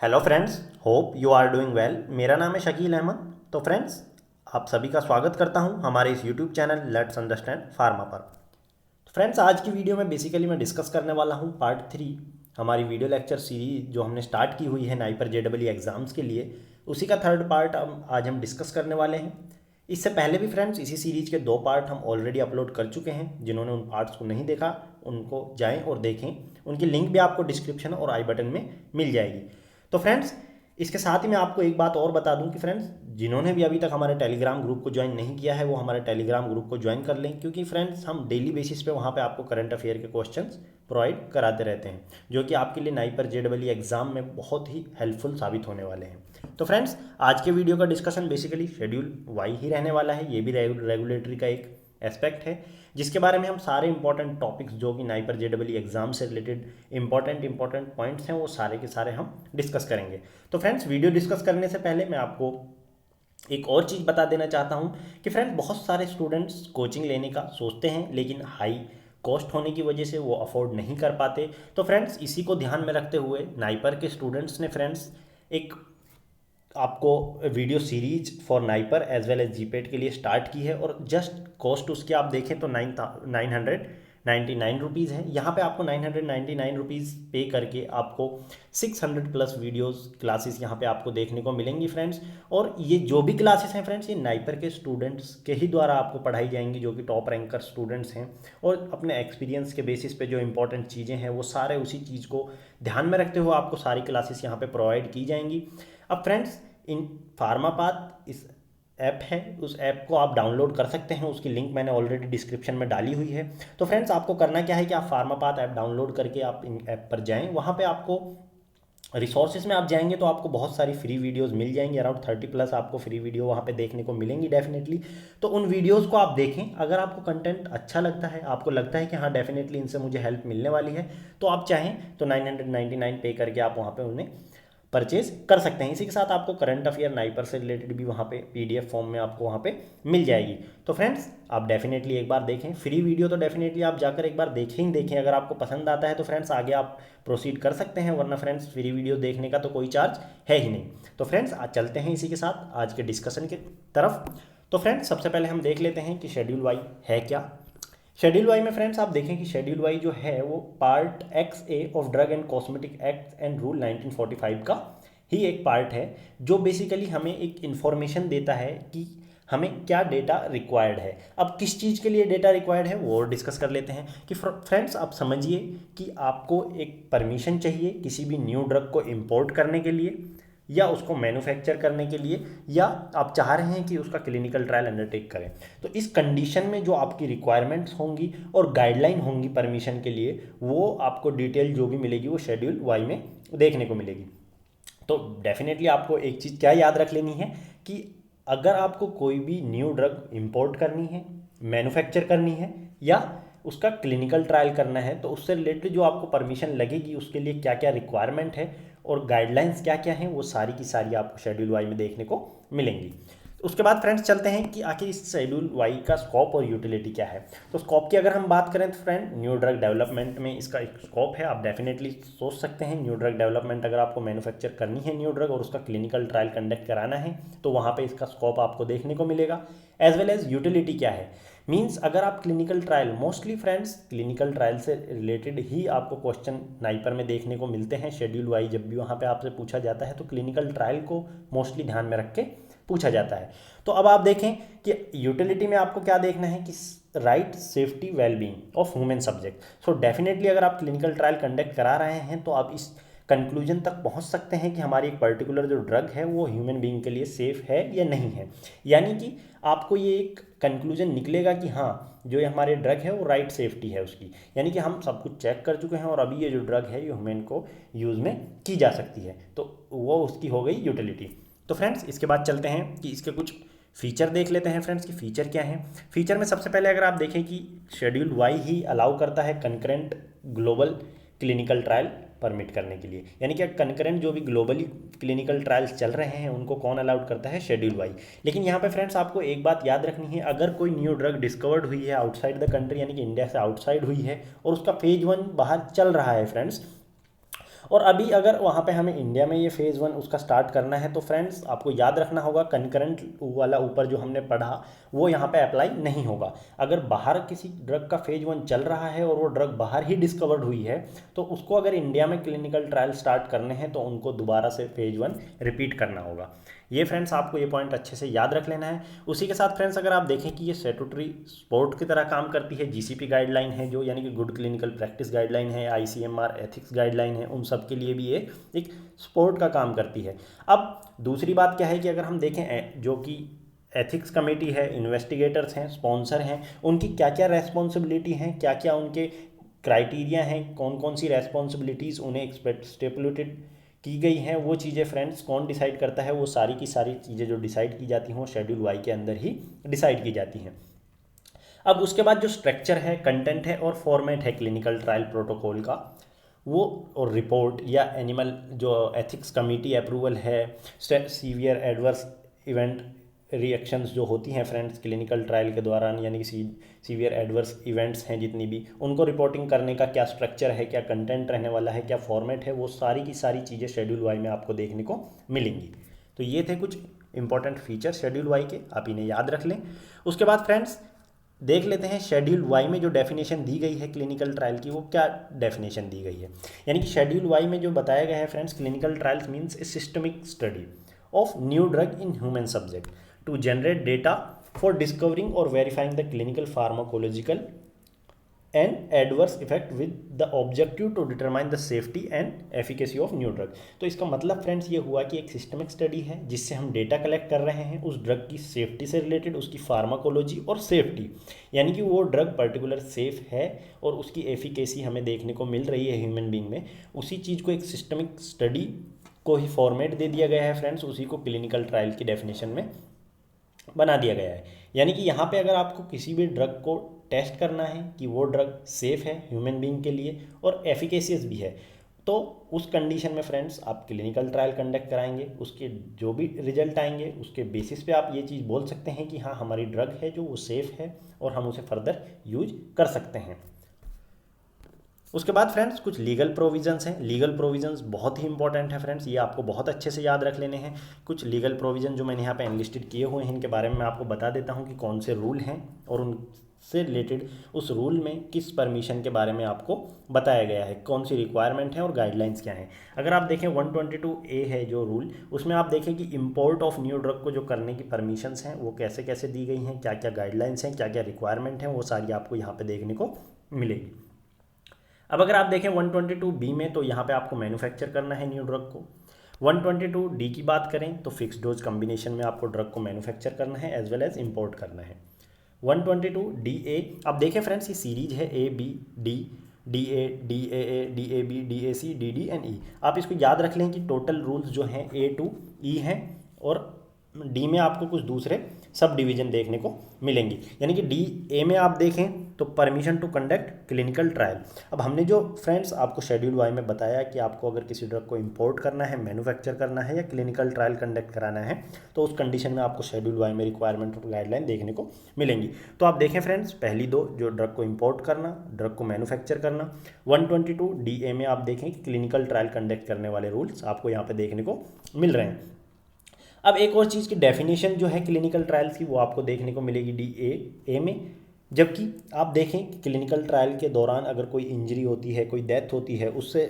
Hello friends, hope you are doing well. मेरा नाम है शकील अहमद। तो फ्रेंड्स, आप सभी का स्वागत करता हूं हमारे इस YouTube channel let's understand pharma पर। तो फ्रेंड्स, आज की वीडियो में बेसिकली मैं डिस्कस करने वाला हूं पार्ट 3 हमारी वीडियो लेक्चर सीरीज जो हमने स्टार्ट की हुई है नाइपर जेडबल एग्ज़ाम्स के लिए। उसी का थर्ड पार्ट आज हम डिस्कस करने वाले हैं। इससे पहले भी फ्रेंड्स इसी सीरीज के 2 पार्ट हम ऑलरेडी अपलोड कर चुके हैं। जिन्होंने उन पार्ट्स को नहीं देखा उनको जाएं और देखें। उनकी लिंक भी आपको डिस्क्रिप्शन और आई बटन में मिल जाएगी। तो फ्रेंड्स, इसके साथ ही मैं आपको एक बात और बता दूं कि फ्रेंड्स, जिन्होंने भी अभी तक हमारे टेलीग्राम ग्रुप को ज्वाइन नहीं किया है वो हमारे टेलीग्राम ग्रुप को ज्वाइन कर लें, क्योंकि फ्रेंड्स हम डेली बेसिस पे वहाँ पे आपको करंट अफेयर के क्वेश्चंस प्रोवाइड कराते रहते हैं, जो कि आपके लिए नाइपर जेडबल एग्जाम में बहुत ही हेल्पफुल साबित होने वाले हैं। तो फ्रेंड्स, आज के वीडियो का discussion basically schedule why he रहने वाला है। ये भी रेगुलेटरी का एक एस्पेक्ट है जिसके बारे में हम सारे इंपॉर्टेंट टॉपिक्स जो कि नाइपर जेडबल एग्जाम से रिलेटेड इंपॉर्टेंट पॉइंट्स हैं वो सारे के सारे हम डिस्कस करेंगे। तो फ्रेंड्स, वीडियो डिस्कस करने से पहले मैं आपको एक और चीज़ बता देना चाहता हूँ कि फ्रेंड्स, बहुत सारे स्टूडेंट्स कोचिंग लेने का सोचते हैं लेकिन हाई कॉस्ट होने की वजह से वो अफोर्ड नहीं कर पाते। तो फ्रेंड्स, इसी को ध्यान में रखते हुए नाइपर के स्टूडेंट्स ने फ्रेंड्स एक आपको video series for NIPER as well as GPAT के लिए स्टार्ट की है, और जस्ट कॉस्ट उसकी आप देखें तो 999 रुपीज़ है। यहाँ पे आपको 999 रुपीज़ पे करके आपको 600 प्लस वीडियोस क्लासेस यहाँ पे आपको देखने को मिलेंगी फ्रेंड्स। और ये जो भी क्लासेस हैं फ्रेंड्स, ये नाइपर के स्टूडेंट्स के ही द्वारा आपको पढ़ाई जाएंगी जो कि टॉप रैंकर स्टूडेंट्स हैं, और अपने एक्सपीरियंस के बेसिस पे जो इंपॉर्टेंट चीज़ें हैं वो सारे उसी चीज़ को ध्यान में रखते हुए आपको सारी क्लासेस यहाँ पे प्रोवाइड की जाएंगी। अब फ्रेंड्स, इन फार्मापाथ इस ऐप है, उस ऐप को आप डाउनलोड कर सकते हैं। उसकी लिंक मैंने ऑलरेडी डिस्क्रिप्शन में डाली हुई है। तो फ्रेंड्स, आपको करना क्या है कि आप फार्मापाथ ऐप डाउनलोड करके आप इन ऐप पर जाएं। वहाँ पे आपको रिसोर्सेज में आप जाएंगे तो आपको बहुत सारी फ्री वीडियोस मिल जाएंगी। अराउंड 30 प्लस आपको फ्री वीडियो वहाँ पे देखने को मिलेंगी डेफिनेटली। तो उन वीडियोस को आप देखें। अगर आपको कंटेंट अच्छा लगता है, आपको लगता है कि हाँ डेफिनेटली इनसे मुझे हेल्प मिलने वाली है, तो आप चाहें तो 999 पे करके आप वहाँ पे उन्हें परचेज कर सकते हैं। इसी के साथ आपको करंट अफेयर नाइपर से रिलेटेड भी वहाँ पे पीडीएफ फॉर्म में आपको वहाँ पे मिल जाएगी। तो फ्रेंड्स, आप डेफिनेटली एक बार देखें फ्री वीडियो, तो डेफिनेटली आप जाकर एक बार देखें ही देखें। अगर आपको पसंद आता है तो फ्रेंड्स आगे आप प्रोसीड कर सकते हैं, वरना फ्रेंड्स फ्री वीडियो देखने का तो कोई चार्ज है ही नहीं। तो फ्रेंड्स, आज चलते हैं इसी के साथ आज के डिस्कशन की तरफ। तो फ्रेंड्स, सबसे पहले हम देख लेते हैं कि शेड्यूल वाई है क्या। शेड्यूल वाई में फ्रेंड्स आप देखें कि शेड्यूल वाई जो है वो part x A of drug and cosmetic act and rule 1945 का ही एक पार्ट है, जो बेसिकली हमें एक इन्फॉर्मेशन देता है कि हमें क्या डेटा रिक्वायर्ड है। अब किस चीज़ के लिए डेटा रिक्वायर्ड है वो और डिस्कस कर लेते हैं कि फ्रेंड्स, आप समझिए कि आपको एक परमिशन चाहिए किसी भी न्यू ड्रग को इम्पोर्ट करने के लिए या उसको मैन्युफैक्चर करने के लिए, या आप चाह रहे हैं कि उसका क्लिनिकल ट्रायल अंडरटेक करें। तो इस कंडीशन में जो आपकी रिक्वायरमेंट्स होंगी और गाइडलाइन होंगी परमिशन के लिए, वो आपको डिटेल जो भी मिलेगी वो शेड्यूल वाई में देखने को मिलेगी। तो डेफिनेटली आपको एक चीज़ क्या याद रख लेनी है कि अगर आपको कोई भी न्यू ड्रग इंपोर्ट करनी है, मैन्युफैक्चर करनी है या उसका क्लिनिकल ट्रायल करना है, तो उससे रिलेटेड जो आपको परमिशन लगेगी उसके लिए क्या क्या रिक्वायरमेंट है और गाइडलाइंस क्या क्या हैं, वो सारी की सारी आपको शेड्यूल वाई में देखने को मिलेंगी। उसके बाद फ्रेंड्स चलते हैं कि आखिर इस शेड्यूल वाई का स्कोप और यूटिलिटी क्या है। तो स्कोप की अगर हम बात करें तो फ्रेंड, न्यू ड्रग डेवलपमेंट में इसका एक स्कोप है। आप डेफिनेटली सोच सकते हैं न्यू ड्रग डेवलपमेंट, अगर आपको मैन्युफैक्चर करनी है न्यू ड्रग और उसका क्लिनिकल ट्रायल कंडक्ट कराना है तो वहाँ पे इसका स्कोप आपको देखने को मिलेगा। एज वेल एज यूटिलिटी क्या है, मीन्स अगर आप clinical trial, mostly friends clinical trial से रिलेटेड ही आपको क्वेश्चन नाइपर में देखने को मिलते हैं। शेड्यूल वाई जब भी वहाँ पे आपसे पूछा जाता है तो क्लिनिकल ट्रायल को मोस्टली ध्यान में रख के पूछा जाता है। तो अब आप देखें कि यूटिलिटी में आपको क्या देखना है कि right safety wellbeing of human subject. So definitely अगर आप क्लिनिकल ट्रायल कंडक्ट करा रहे हैं तो आप इस कंक्लूजन तक पहुंच सकते हैं कि हमारी एक पर्टिकुलर जो ड्रग है वो ह्यूमन बीइंग के लिए सेफ़ है या नहीं है। यानी कि आपको ये एक कंक्लूजन निकलेगा कि हाँ, जो ये हमारे ड्रग है वो राइट सेफ्टी है उसकी, यानी कि हम सब कुछ चेक कर चुके हैं और अभी ये जो ड्रग है ये ह्यूमन को यूज़ में की जा सकती है। तो वो उसकी हो गई यूटिलिटी। तो फ्रेंड्स, इसके बाद चलते हैं कि इसके कुछ फीचर देख लेते हैं फ्रेंड्स कि फीचर क्या है। फीचर में सबसे पहले अगर आप देखें कि शेड्यूल वाई ही अलाउ करता है concurrent global clinical trial permit करने के लिए, यानी कि कंकरेंट जो भी ग्लोबली क्लिनिकल ट्रायल्स चल रहे हैं उनको कौन अलाउड करता है, शेड्यूल वाई। लेकिन यहाँ पे फ्रेंड्स आपको एक बात याद रखनी है, अगर कोई न्यू ड्रग डिस्कवर्ड हुई है आउटसाइड द कंट्री, यानी कि इंडिया से आउटसाइड हुई है और उसका फेज 1 बाहर चल रहा है फ्रेंड्स, और अभी अगर वहाँ पे हमें इंडिया में ये फेज़ 1 उसका स्टार्ट करना है तो फ्रेंड्स आपको याद रखना होगा कंकरेंट वाला ऊपर जो हमने पढ़ा वो यहाँ पे अप्लाई नहीं होगा। अगर बाहर किसी ड्रग का फेज़ 1 चल रहा है और वो ड्रग बाहर ही डिस्कवर्ड हुई है तो उसको अगर इंडिया में क्लिनिकल ट्रायल स्टार्ट करने हैं तो उनको दोबारा से फेज़ 1 रिपीट करना होगा। ये फ्रेंड्स आपको ये पॉइंट अच्छे से याद रख लेना है। उसी के साथ फ्रेंड्स अगर आप देखें कि ये स्टैट्यूटरी सपोर्ट की तरह काम करती है, जीसीपी गाइडलाइन है जो यानी कि गुड क्लिनिकल प्रैक्टिस गाइडलाइन है, आईसीएमआर एथिक्स गाइडलाइन है, उन सब के लिए भी ये एक सपोर्ट का काम करती है। अब दूसरी बात क्या है कि अगर हम देखें जो कि एथिक्स कमेटी है, इन्वेस्टिगेटर्स हैं, स्पॉन्सर हैं, उनकी क्या क्या रेस्पॉन्सिबिलिटी हैं, क्या क्या उनके क्राइटेरिया हैं, कौन कौन सी रेस्पॉन्सिबिलिटीज़ उन्हें स्टेपुलेटेड की गई हैं, वो चीज़ें फ्रेंड्स कौन डिसाइड करता है, वो सारी की सारी चीज़ें जो डिसाइड की जाती हैं वो शेड्यूल वाई के अंदर ही डिसाइड की जाती हैं। अब उसके बाद जो स्ट्रक्चर है, कंटेंट है और फॉर्मेट है क्लिनिकल ट्रायल प्रोटोकॉल का, वो और रिपोर्ट या एनिमल जो एथिक्स कमेटी अप्रूवल है, सीवियर एडवर्स इवेंट रिएक्शंस जो होती हैं फ्रेंड्स क्लिनिकल ट्रायल के दौरान, यानी कि सीवियर एडवर्स इवेंट्स हैं जितनी भी, उनको रिपोर्टिंग करने का क्या स्ट्रक्चर है, क्या कंटेंट रहने वाला है, क्या फॉर्मेट है, वो सारी की सारी चीज़ें शेड्यूल वाई में आपको देखने को मिलेंगी। तो ये थे कुछ इंपॉर्टेंट फीचर शेड्यूल वाई के, आप इन्हें याद रख लें। उसके बाद फ्रेंड्स देख लेते हैं शेड्यूल वाई में जो डेफिनेशन दी गई है क्लिनिकल ट्रायल की, वो क्या डेफिनेशन दी गई है। यानी कि शेड्यूल वाई में जो बताया गया है friends, clinical trials means A systemic study of new drug in human subject to generate data for discovering or verifying the clinical pharmacological and adverse effect with the objective to determine the safety and efficacy of new drug। तो इसका मतलब friends ये हुआ कि एक systemic study है जिससे हम डेटा कलेक्ट कर रहे हैं उस ड्रग की सेफ्टी से रिलेटेड, उसकी फार्माकोलॉजी और सेफ्टी, यानी कि वो ड्रग पर्टिकुलर सेफ है और उसकी एफिकेसी हमें देखने को मिल रही है ह्यूमन बींग में, उसी चीज़ को एक सिस्टमिक स्टडी को ही फॉर्मेट दे दिया गया है फ्रेंड्स, उसी को क्लिनिकल ट्रायल की डेफिनेशन में बना दिया गया है। यानी कि यहाँ पे अगर आपको किसी भी ड्रग को टेस्ट करना है कि वो ड्रग सेफ़ है ह्यूमन बीइंग के लिए और एफिकेशियस भी है, तो उस कंडीशन में फ्रेंड्स आप क्लिनिकल ट्रायल कंडक्ट कराएंगे, उसके जो भी रिजल्ट आएंगे उसके बेसिस पे आप ये चीज़ बोल सकते हैं कि हाँ हमारी ड्रग है जो वो सेफ़ है और हम उसे फर्दर यूज कर सकते हैं। उसके बाद फ्रेंड्स कुछ लीगल प्रोविजंस हैं। लीगल प्रोविजंस बहुत ही इंपॉर्टेंट है फ्रेंड्स, ये आपको बहुत अच्छे से याद रख लेने हैं। कुछ लीगल प्रोविजन जो मैंने यहाँ पे एनलिस्टेड किए हुए हैं, इनके बारे में मैं आपको बता देता हूँ कि कौन से रूल हैं और उनसे रिलेटेड उस रूल में किस परमिशन के बारे में आपको बताया गया है, कौन सी रिक्वायरमेंट है और गाइडलाइंस क्या हैं। अगर आप देखें 122A है जो रूल, उसमें आप देखें कि इम्पोर्ट ऑफ न्यू ड्रग को जो करने की परमिशंस हैं वो कैसे कैसे दी गई हैं, क्या क्या गाइडलाइंस हैं, क्या क्या रिक्वायरमेंट हैं, वो सारी आपको यहाँ पर देखने को मिलेगी। अब अगर आप देखें 122B में, तो यहाँ पे आपको मैन्युफैक्चर करना है न्यू ड्रग को। 122D की बात करें तो फिक्स डोज कम्बिनेशन में आपको ड्रग को मैन्युफैक्चर करना है एज वेल एज इम्पोर्ट करना है। 122DA, अब देखें फ्रेंड्स ये सीरीज है ABD, DA, DAA, DAB, DAC, DD and E। आप इसको याद रख लें कि टोटल रूल्स जो हैं A to E हैं और डी में आपको कुछ दूसरे सब डिवीज़न देखने को मिलेंगी। यानी कि DA में आप देखें तो permission to conduct clinical trial. अब हमने जो फ्रेंड्स आपको शेड्यूल वाई में बताया कि आपको अगर किसी ड्रग को इंपोर्ट करना है, मैन्युफैक्चर करना है या क्लिनिकल ट्रायल कंडक्ट कराना है तो उस कंडीशन में आपको शेड्यूल वाई में रिक्वायरमेंट और गाइडलाइन देखने को मिलेंगी। तो आप देखें फ्रेंड्स, पहली दो जो ड्रग को इंपोर्ट करना, ड्रग को मैन्युफैक्चर करना। 122DA में आप देखें कि क्लिनिकल ट्रायल कंडक्ट करने वाले रूल्स आपको यहाँ पर देखने को मिल रहे हैं। अब एक और चीज़ की डेफिनेशन जो है क्लिनिकल ट्रायल्स की वो आपको देखने को मिलेगी DA में। जबकि आप देखें कि क्लिनिकल ट्रायल के दौरान अगर कोई इंजरी होती है, कोई डेथ होती है, उससे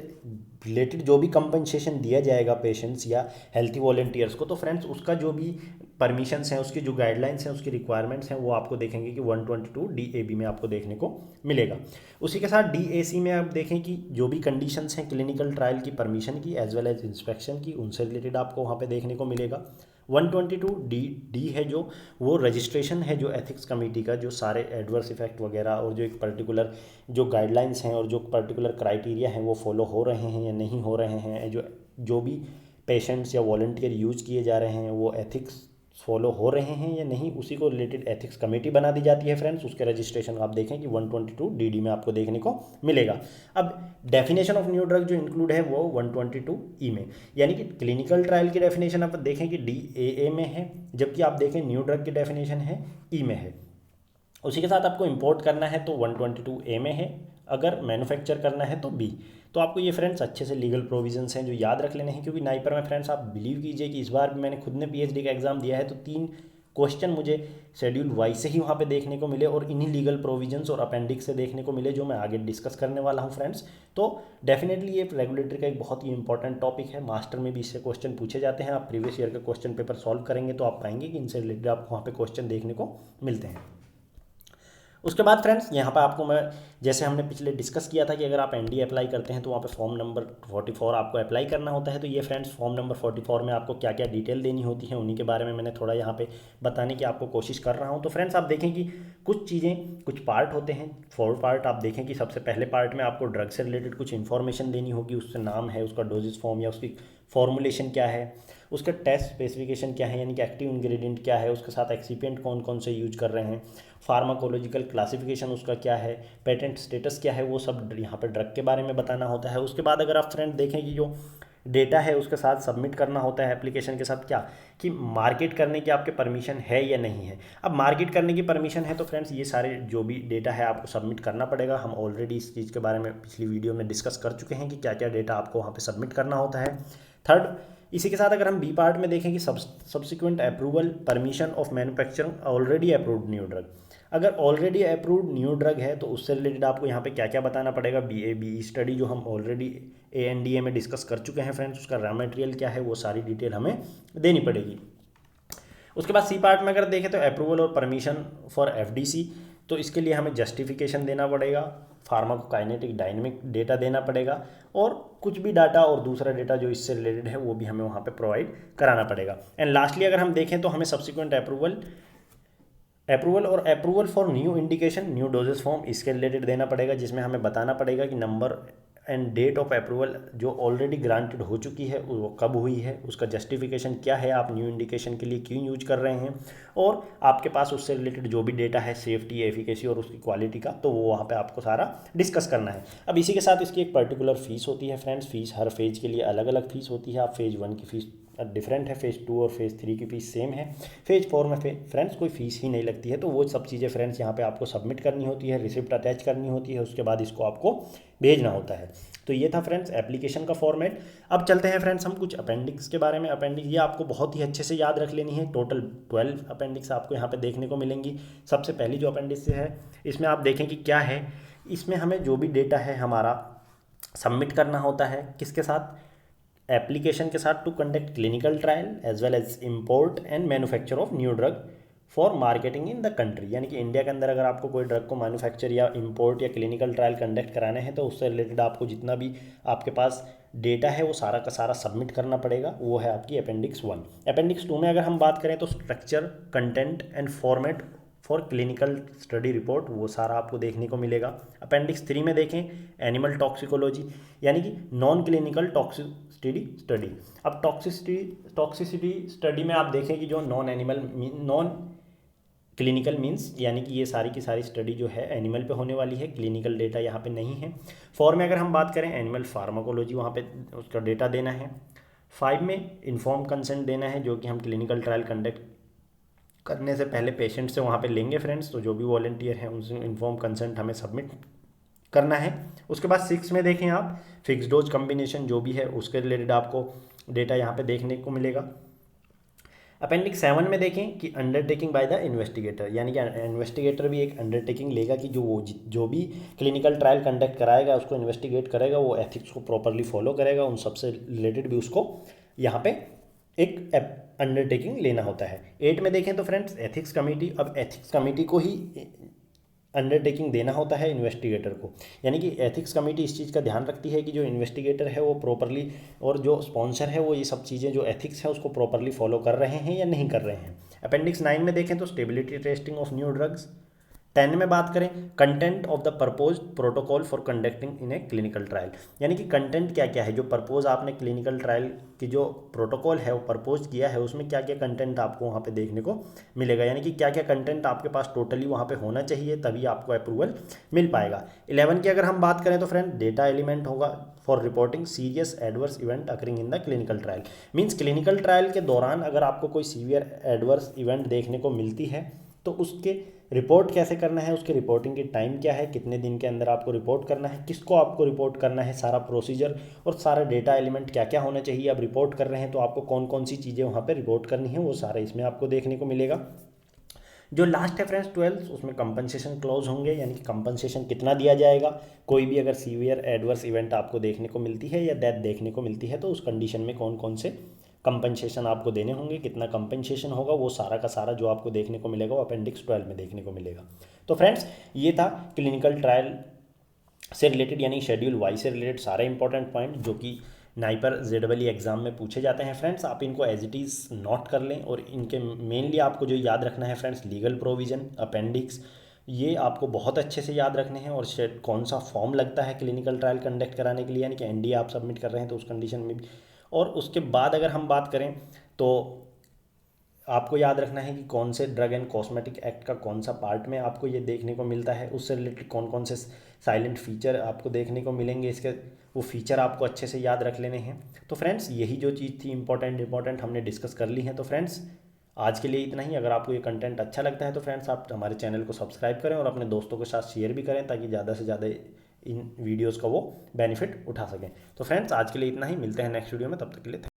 रिलेटेड जो भी कंपनसेशन दिया जाएगा पेशेंट्स या हेल्थी वॉलंटियर्स को, तो फ्रेंड्स उसका जो भी परमिशंस हैं, उसकी जो गाइडलाइंस हैं, उसकी रिक्वायरमेंट्स हैं, वो आपको देखेंगे कि 122DAB में आपको देखने को मिलेगा। उसी के साथ DAC में आप देखें कि जो भी कंडीशंस हैं क्लिनिकल ट्रायल की परमिशन की एज वेल एज इंस्पेक्शन की, उनसे रिलेटेड आपको वहाँ पे देखने को मिलेगा। 122D है जो वो रजिस्ट्रेशन है जो एथिक्स कमेटी का, जो सारे एडवर्स इफेक्ट वगैरह और जो एक पर्टिकुलर जो गाइडलाइंस हैं और जो पर्टिकुलर क्राइटेरिया हैं वो फॉलो हो रहे हैं या नहीं हो रहे हैं, जो भी पेशेंट्स या वॉलंटियर यूज किए जा रहे हैं वो एथिक्स फॉलो हो रहे हैं या नहीं, उसी को रिलेटेड एथिक्स कमेटी बना दी जाती है फ्रेंड्स। उसके रजिस्ट्रेशन आप देखें कि 122DD में आपको देखने को मिलेगा। अब डेफिनेशन ऑफ न्यू ड्रग जो इंक्लूड है वो 122E में, यानी कि क्लिनिकल ट्रायल की डेफिनेशन आप देखें कि DAA में है, जबकि आप देखें न्यू ड्रग की डेफिनेशन है E में है। उसी के साथ आपको इंपोर्ट करना है तो 122A में है अगर मैन्युफैक्चर करना है तो बी। तो आपको ये फ्रेंड्स अच्छे से लीगल प्रोविजंस हैं जो याद रख लेने हैं, क्योंकि नाइपर में फ्रेंड्स आप बिलीव कीजिए कि इस बार भी मैंने खुद ने पीएचडी का एग्जाम दिया है तो 3 क्वेश्चन मुझे शेड्यूल वाइज से ही वहाँ पे देखने को मिले और इन्हीं लीगल प्रोविजंस और अपेंडिक्स से देखने को मिले जो मैं आगे डिस्कस करने वाला हूँ फ्रेंड्स। तो डेफिनेटली ये रेगुलेटरी का एक बहुत ही इंपॉर्टेंट टॉपिक है, मास्टर में भी इससे क्वेश्चन पूछे जाते हैं। आप प्रीवियस ईयर का क्वेश्चन पेपर सॉल्व करेंगे तो आप पाएंगे कि इनसे रिलेटेड आपको वहाँ पे क्वेश्चन देखने को मिलते हैं। उसके बाद फ्रेंड्स यहाँ पर आपको मैं, जैसे हमने पिछले डिस्कस किया था कि अगर आप एनडीए अप्लाई करते हैं तो वहाँ पे फॉर्म नंबर 44 आपको अप्लाई करना होता है। तो ये फ्रेंड्स फॉर्म नंबर 44 में आपको क्या क्या डिटेल देनी होती है उन्हीं के बारे में मैंने थोड़ा यहाँ पे बताने की आपको कोशिश कर रहा हूँ। तो फ्रेंड्स आप देखें कि कुछ चीज़ें, कुछ पार्ट होते हैं, 4 पार्ट। आप देखें कि सबसे पहले पार्ट में आपको ड्रग से रिलेटेड कुछ इन्फॉर्मेशन देनी होगी, उससे नाम है, उसका डोजेज फॉर्म या उसकी फॉर्मुलेशन क्या है, उसका टेस्ट स्पेसिफिकेशन क्या है यानी कि एक्टिव इंग्रेडिएंट क्या है, उसके साथ एक्सिपिएंट कौन कौन से यूज कर रहे हैं, फार्माकोलॉजिकल क्लासिफिकेशन उसका क्या है, पेटेंट स्टेटस क्या है, वो सब यहाँ पर ड्रग के बारे में बताना होता है। उसके बाद अगर आप फ्रेंड देखें कि जो डेटा है उसके साथ सबमिट करना होता है एप्लीकेशन के साथ, क्या कि मार्केट करने की आपके परमिशन है या नहीं है। अब मार्केट करने की परमिशन है तो फ्रेंड्स ये सारे जो भी डेटा है आपको सबमिट करना पड़ेगा। हम ऑलरेडी इस चीज़ के बारे में पिछली वीडियो में डिस्कस कर चुके हैं कि क्या क्या डेटा आपको वहाँ पे सबमिट करना होता है। थर्ड, इसी के साथ अगर हम बी पार्ट में देखें कि subsequent approval permission of manufacturing already approved new drug. अगर ऑलरेडी अप्रूव्ड न्यू ड्रग है तो उससे रिलेटेड आपको यहाँ पे क्या क्या बताना पड़ेगा। बी स्टडी जो हम ऑलरेडी ANDA में डिस्कस कर चुके हैं फ्रेंड्स, उसका रॉ मटेरियल क्या है वो सारी डिटेल हमें देनी पड़ेगी। उसके बाद सी पार्ट में अगर देखें तो अप्रूवल और परमिशन फॉर FDC, तो इसके लिए हमें जस्टिफिकेशन देना पड़ेगा, फार्माकोकाइनेटिक डायनेमिक डेटा देना पड़ेगा और कुछ भी डाटा और दूसरा डेटा जो इससे रिलेटेड है वो भी हमें वहाँ पे प्रोवाइड कराना पड़ेगा। एंड लास्टली अगर हम देखें तो हमें सब्सिक्वेंट अप्रूवल और approval for new indication, new doses form, इसके रिलेटेड देना पड़ेगा, जिसमें हमें बताना पड़ेगा कि number and date of approval जो ऑलरेडी ग्रांटेड हो चुकी है वो कब हुई है, उसका जस्टिफिकेशन क्या है, आप न्यू इंडिकेशन के लिए क्यों यूज कर रहे हैं, और आपके पास उससे रिलेटेड जो भी डेटा है सेफ्टी, एफिकेसी और उसकी क्वालिटी का, तो वो वहाँ पे आपको सारा डिस्कस करना है। अब इसी के साथ इसकी एक पर्टिकुलर फीस होती है फ्रेंड्स, फीस हर फेज के लिए अलग अलग फीस होती है। आप फेज़ 1 की फीस डिफरेंट है, फेज़ 2 और फेज़ 3 की फीस सेम है, फेज़ 4 में फ्रेंड्स कोई फीस ही नहीं लगती है। तो वो सब चीज़ें फ्रेंड्स यहाँ पे आपको सबमिट करनी होती है, रिसिप्ट अटैच करनी होती है, उसके बाद इसको आपको भेजना होता है। तो ये था फ्रेंड्स एप्लीकेशन का फॉर्मेट। अब चलते हैं फ्रेंड्स हम कुछ अपेंडिक्स के बारे में। अपेंडिक्स ये आपको बहुत ही अच्छे से याद रख लेनी है। टोटल 12 अपेंडिक्स आपको यहाँ पे देखने को मिलेंगी। सबसे पहली जो अपेंडिक्स है इसमें आप देखें कि क्या है, इसमें हमें जो भी डेटा है हमारा सबमिट करना होता है किसके साथ, एप्लीकेशन के साथ, to conduct clinical trial as well as import and manufacture of new drug for marketing in the country. यानी कि इंडिया के अंदर अगर आपको कोई ड्रग को मैन्युफैक्चर या इंपोर्ट या क्लिनिकल ट्रायल कंडक्ट कराना है तो उससे रिलेटेड आपको जितना भी आपके पास डेटा है वो सारा का सारा सबमिट करना पड़ेगा। वो है आपकी अपेंडिक्स 1। अपेंडिक्स 2 में अगर हम बात करें तो structure, content and format for clinical study report, वो सारा आपको देखने को मिलेगा। अपेंडिक्स 3 में देखें एनिमल टॉक्सिकोलॉजी यानी कि नॉन क्लिनिकल टॉक्सिसिटी स्टडी। अब टॉक्सिसिटी स्टडी में आप देखें कि जो नॉन क्लिनिकल मीन्स यानी कि ये सारी की सारी स्टडी जो है एनिमल पे होने वाली है, क्लिनिकल डेटा यहाँ पे नहीं है। 4 में अगर हम बात करें एनिमल फार्माकोलॉजी, वहाँ पे उसका डेटा देना है। 5 में इन्फॉर्म कंसेंट देना है, जो कि हम क्लिनिकल ट्रायल कंडक्ट करने से पहले पेशेंट से वहाँ पे लेंगे फ्रेंड्स। तो जो भी वॉलंटियर हैं उनसे इन्फॉर्म कंसेंट हमें सबमिट करना है। उसके बाद 6 में देखें आप फिक्स डोज कम्बिनेशन जो भी है उसके रिलेटेड आपको डेटा यहाँ पे देखने को मिलेगा। अपेंडिक्स 7 में देखें कि अंडरटेकिंग बाय द इन्वेस्टिगेटर, यानी कि इन्वेस्टिगेटर भी एक अंडरटेकिंग लेगा कि जो भी क्लिनिकल ट्रायल कंडक्ट कराएगा, उसको इन्वेस्टिगेट करेगा, वो एथिक्स को प्रॉपरली फॉलो करेगा, उन सबसे रिलेटेड भी उसको यहाँ पे एक अंडरटेकिंग लेना होता है। 8 में देखें तो फ्रेंड्स एथिक्स कमेटी। अब एथिक्स कमेटी को ही अंडरटेकिंग देना होता है इन्वेस्टिगेटर को, यानी कि एथिक्स कमेटी इस चीज़ का ध्यान रखती है कि जो इन्वेस्टिगेटर है वो प्रॉपरली और जो स्पॉन्सर है वो ये सब चीज़ें जो एथिक्स है उसको प्रॉपरली फॉलो कर रहे हैं या नहीं कर रहे हैं। अपेंडिक्स 9 में देखें तो stability testing of new drugs. 10 में बात करें content of the proposed protocol for conducting in a clinical trial, यानी कि कंटेंट क्या क्या है, जो प्रपोज आपने क्लिनिकल ट्रायल की जो प्रोटोकॉल है वो प्रपोज किया है उसमें क्या क्या कंटेंट आपको वहाँ पे देखने को मिलेगा, यानी कि क्या क्या कंटेंट आपके पास टोटली वहाँ पे होना चाहिए तभी आपको अप्रूवल मिल पाएगा। 11 की अगर हम बात करें तो फ्रेंड डेटा एलिमेंट होगा for reporting serious adverse event occurring in the clinical trial. Means clinical trial के दौरान अगर आपको कोई सीवियर एडवर्स इवेंट देखने को मिलती है तो उसके रिपोर्ट कैसे करना है, उसके रिपोर्टिंग की टाइम क्या है, कितने दिन के अंदर आपको रिपोर्ट करना है, किसको आपको रिपोर्ट करना है, सारा प्रोसीजर और सारा डेटा एलिमेंट क्या क्या होना चाहिए। आप रिपोर्ट कर रहे हैं तो आपको कौन कौन सी चीज़ें वहाँ पे रिपोर्ट करनी है, वो सारा इसमें आपको देखने को मिलेगा। जो लास्ट है फ्रेंड्स 12, उसमें कंपनसेशन क्लॉज होंगे, यानी कि कंपनसेशन कितना दिया जाएगा। कोई भी अगर सीवियर एडवर्स इवेंट आपको देखने को मिलती है या डेथ देखने को मिलती है तो उस कंडीशन में कौन कौन से कंपनसेशन आपको देने होंगे, कितना कंपनसेशन होगा, वो सारा का सारा जो आपको देखने को मिलेगा वो अपेंडिक्स 12 में देखने को मिलेगा। तो फ्रेंड्स ये था क्लिनिकल ट्रायल से रिलेटेड यानी शेड्यूल वाई से रिलेटेड सारे इंपॉर्टेंट पॉइंट जो कि नाइपर जेडबल एग्जाम में पूछे जाते हैं फ्रेंड्स। आप इनको एज इट इज़ नोट कर लें और इनके मेनली आपको जो याद रखना है फ्रेंड्स, लीगल प्रोविज़न, अपेंडिक्स, ये आपको बहुत अच्छे से याद रखने हैं। और कौन सा फॉर्म लगता है क्लिनिकल ट्रायल कंडक्ट कराने के लिए, यानी कि एनडीए आप सबमिट कर रहे हैं तो उस कंडीशन में भी। और उसके बाद अगर हम बात करें तो आपको याद रखना है कि कौन से ड्रग एंड कॉस्मेटिक एक्ट का कौन सा पार्ट में आपको ये देखने को मिलता है, उससे रिलेटेड कौन कौन से साइलेंट फीचर आपको देखने को मिलेंगे, इसके वो फीचर आपको अच्छे से याद रख लेने हैं। तो फ्रेंड्स यही जो चीज़ थी इंपॉर्टेंट हमने डिस्कस कर ली हैं। तो फ्रेंड्स आज के लिए इतना ही। अगर आपको ये कंटेंट अच्छा लगता है तो फ्रेंड्स आप हमारे चैनल को सब्सक्राइब करें और अपने दोस्तों के साथ शेयर भी करें ताकि ज़्यादा से ज़्यादा इन वीडियोज़ का वो बेनिफिट उठा सकें। तो फ्रेंड्स आज के लिए इतना ही, मिलते हैं नेक्स्ट वीडियो में, तब तक के लिए